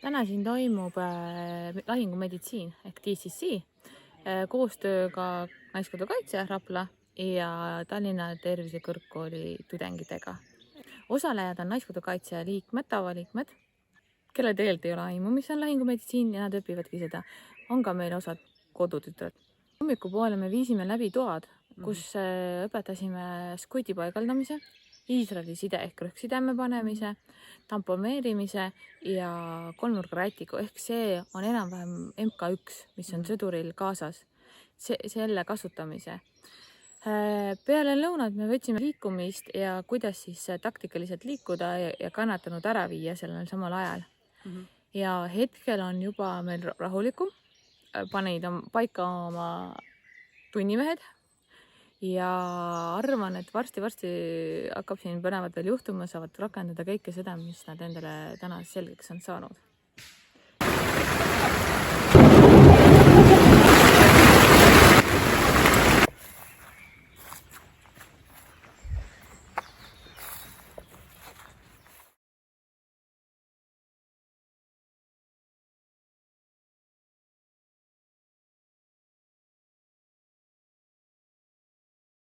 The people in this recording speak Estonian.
Täna siin toimub lahingumeditsiin ehk DCC koostööga Naiskodukaitse Rapla ja Tallinna Tervisekõrgkooli tudengitega. Osalejad on Naiskodukaitse liikmed, tavaliikmed, kellel tegelikult ei ole aimu, mis on lahingumeditsiin ja nad õpivadki seda. On ka meil osad kodutütred. Hommikupoole me viisime läbi toad, kus õpetasime skuti paigaldamise, Iisraeli side ehk rõhksideme panemise, tamponeerimise ja kolmnurga rätiku ehk see on enam-vähem MK1, mis on sõduril kaasas, selle kasutamise. Peale lõunat me võtsime liikumist ja kuidas siis taktikaliselt liikuda ja kannatanud ära viia sellel samal ajal. Ja hetkel on juba meil rahulikum, panid paika oma tunnimehed ja arvan, et varsti hakkab siin põnevad veel juhtuma, saavad rakendada kõike seda, mis nad endale täna selgeks on saanud.